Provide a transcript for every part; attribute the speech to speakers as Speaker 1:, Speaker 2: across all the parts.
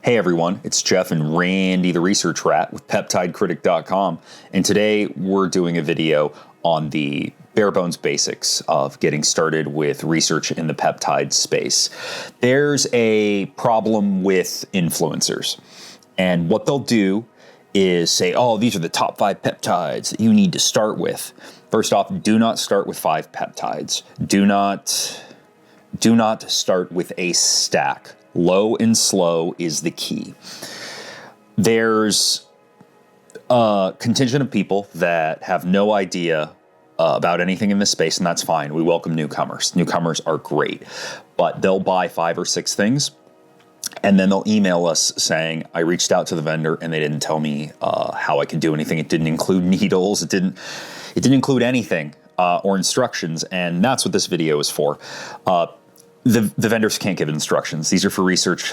Speaker 1: Hey everyone, it's Jeff and Randy the Research Rat with PeptideCritic.com, and today we're doing a video on the bare bones basics of getting started with research in the peptide space. There's a problem with influencers, and what they'll do is say, oh, these are the top 5 peptides that you need to start with. First off, do not start with 5 peptides. Do not start with a stack. Low and slow is the key. There's a contingent of people that have no idea about anything in this space, and that's fine. We welcome newcomers. Newcomers are great, but they'll buy 5 or 6 things, and then they'll email us saying, I reached out to the vendor and they didn't tell me how I could do anything. It didn't include needles. It didn't include anything or instructions, and that's what this video is for. The vendors can't give instructions. These are for research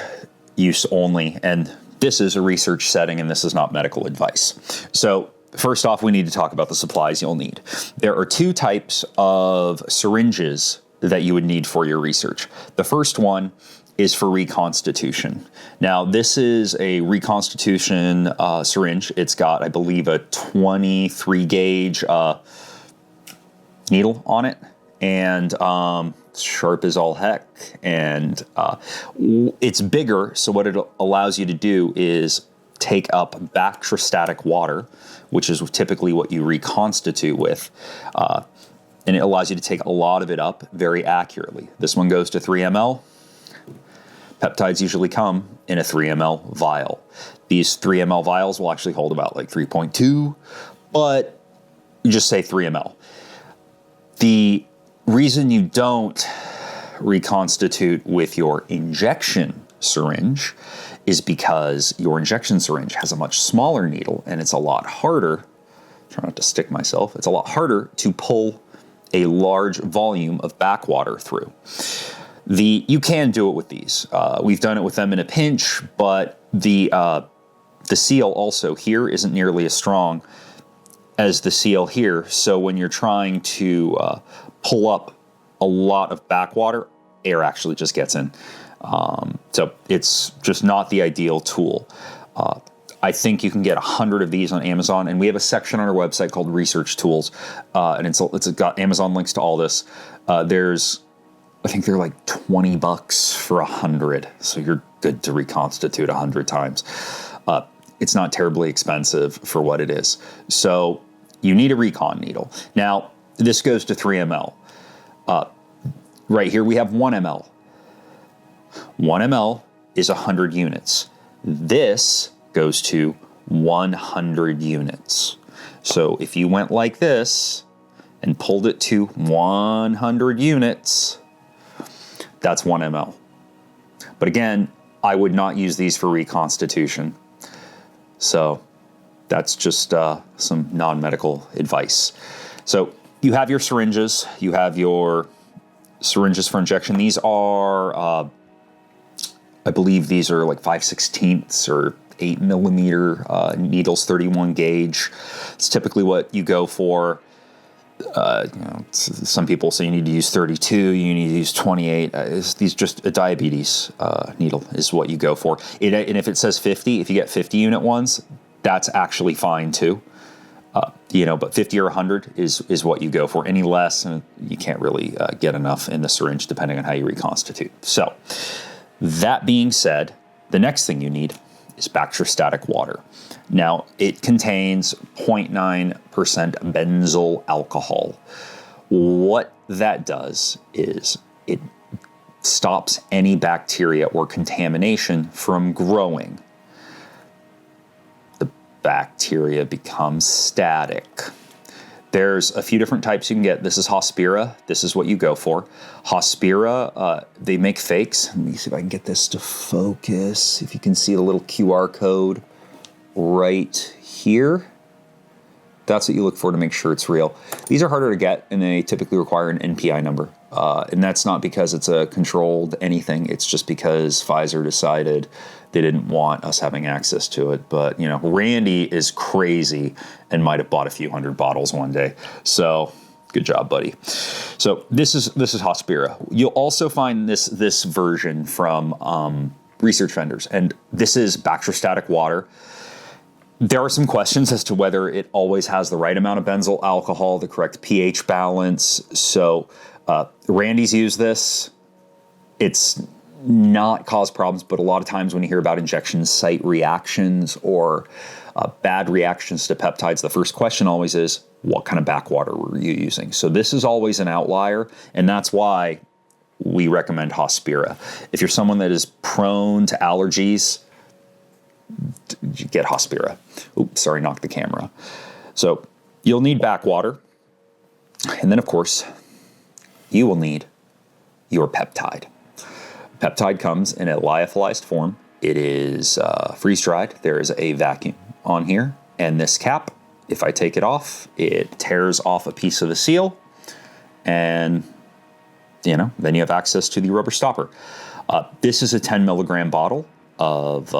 Speaker 1: use only, and this is a research setting, and this is not medical advice. So first off, we need to talk about the supplies you'll need. There are 2 types of syringes that you would need for your research. The first one is for reconstitution. Now, this is a reconstitution syringe. It's got, I believe, a 23 gauge needle on it, and sharp as all heck, and it's bigger, so what it allows you to do is take up bacteriostatic water, which is typically what you reconstitute with, and it allows you to take a lot of it up very accurately. This one goes to 3 ml. Peptides usually come in a 3 ml vial. These 3 ml vials will actually hold about like 3.2, but you just say 3 ml. The reason you don't reconstitute with your injection syringe is because your injection syringe has a much smaller needle, and it's a lot harder, try not to stick myself, it's a lot harder to pull a large volume of backwater through. You can do it with these. We've done it with them in a pinch, but the seal also here isn't nearly as strong as the seal here, so when you're trying to pull up a lot of backwater, air actually just gets in. So it's just not the ideal tool. I think you can get 100 of these on Amazon, and we have a section on our website called Research Tools, and it's got Amazon links to all this. I think they're like $20 for 100, so you're good to reconstitute 100 times. It's not terribly expensive for what it is. So you need a recon needle. Now, this goes to 3 ml. Right here we have 1 ml. 1 ml is 100 units. This goes to 100 units. So if you went like this and pulled it to 100 units, that's 1 ml. But again, I would not use these for reconstitution. So that's just some non-medical advice. So you have your syringes. You have your syringes for injection. These are, I believe these are like 5/16 or 8 millimeter needles, 31 gauge. It's typically what you go for. Some people say you need to use 32, you need to use 28. These just a diabetes needle is what you go for. And if it says 50, if you get 50 unit ones, that's actually fine too. But 50 or 100 is what you go for. Any less, you can't really get enough in the syringe depending on how you reconstitute. So that being said, the next thing you need is bacteriostatic water. Now, it contains 0.9% benzyl alcohol. What that does is it stops any bacteria or contamination from growing. The bacteria becomes static. There's a few different types you can get. This is Hospira. This is what you go for. Hospira, they make fakes. Let me see if I can get this to focus. If you can see the little QR code right here. That's what you look for to make sure it's real. These are harder to get, and they typically require an NPI number. And that's not because it's a controlled anything. It's just because Pfizer decided they didn't want us having access to it. But, Randy is crazy and might have bought a few hundred bottles one day. So good job, buddy. So this is Hospira. You'll also find this version from research vendors. And this is bacteriostatic water. There are some questions as to whether it always has the right amount of benzyl alcohol, the correct pH balance. So Randy's used this. It's not caused problems, but a lot of times when you hear about injection site reactions or bad reactions to peptides, the first question always is, what kind of backwater were you using? So this is always an outlier, and that's why we recommend Hospira. If you're someone that is prone to allergies, you get Hospira. Oops, sorry, knocked the camera. So you'll need backwater. And then, of course, you will need your peptide. Peptide comes in a lyophilized form. It is freeze-dried. There is a vacuum on here. And this cap, if I take it off, it tears off a piece of the seal. And, then you have access to the rubber stopper. This is a 10 milligram bottle of...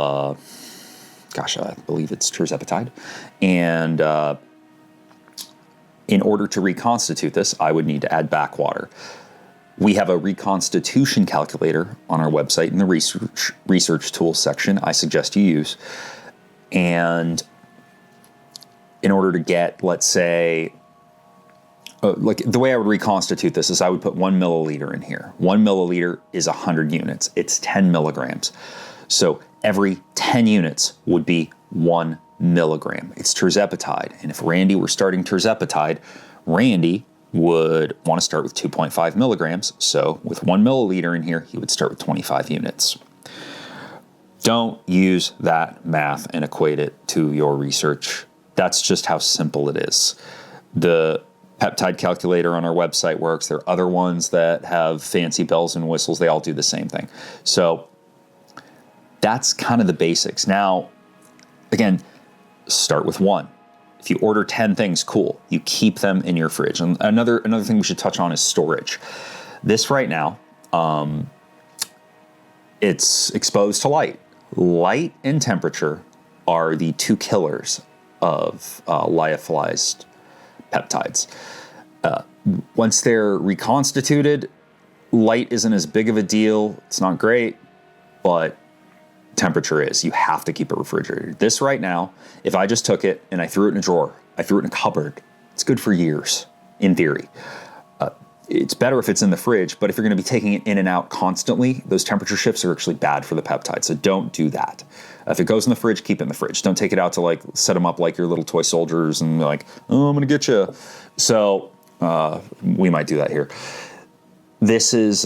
Speaker 1: I believe it's Tirzepatide. And in order to reconstitute this, I would need to add backwater. We have a reconstitution calculator on our website in the research tools section I suggest you use. And in order to get, let's say, the way I would reconstitute this is I would put 1 milliliter in here. 1 milliliter is 100 units. It's 10 milligrams. So every 10 units would be 1 milligram. It's Tirzepatide. And if Randy were starting Tirzepatide, Randy would want to start with 2.5 milligrams. So with 1 milliliter in here, he would start with 25 units. Don't use that math and equate it to your research. That's just how simple it is. The peptide calculator on our website works. There are other ones that have fancy bells and whistles. They all do the same thing. So that's kind of the basics. Now, again, start with 1. If you order 10 things, cool. You keep them in your fridge. And another thing we should touch on is storage. This right now, it's exposed to light. Light and temperature are the 2 killers of lyophilized peptides. Once they're reconstituted, light isn't as big of a deal. It's not great, but temperature is. You have to keep it refrigerated. This right now, if I just took it and I threw it in a drawer, I threw it in a cupboard, it's good for years, in theory. It's better if it's in the fridge, but if you're going to be taking it in and out constantly, those temperature shifts are actually bad for the peptide, so don't do that. If it goes in the fridge, keep it in the fridge. Don't take it out to set them up like your little toy soldiers and be like, oh, I'm going to get you. So we might do that here. This is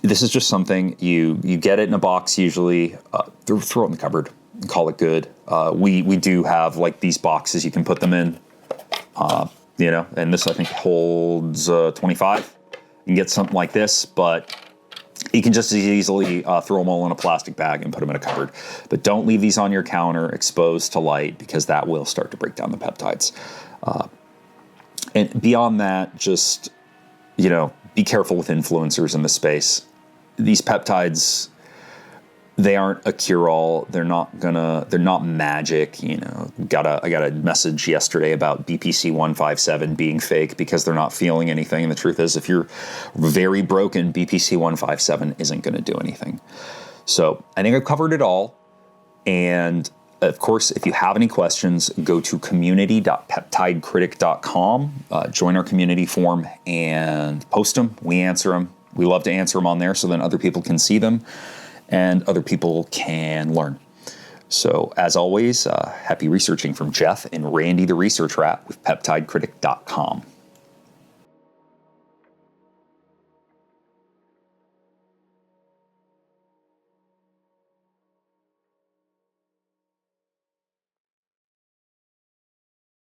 Speaker 1: just something you get it in a box usually, throw it in the cupboard and call it good. We do have these boxes you can put them in, and this I think holds 25. You can get something like this, but you can just as easily throw them all in a plastic bag and put them in a cupboard. But don't leave these on your counter exposed to light because that will start to break down the peptides. And beyond that, just, be careful with influencers in the space. These peptides, they aren't a cure-all. They're not magic. I got a message yesterday about BPC 157 being fake because they're not feeling anything. And the truth is, if you're very broken, BPC 157 isn't going to do anything. So I think I've covered it all. And of course, if you have any questions, go to community.peptidecritic.com, join our community forum and post them. We answer them. We love to answer them on there so then other people can see them and other people can learn. So as always, happy researching from Jeff and Randy the Research Rat with peptidecritic.com.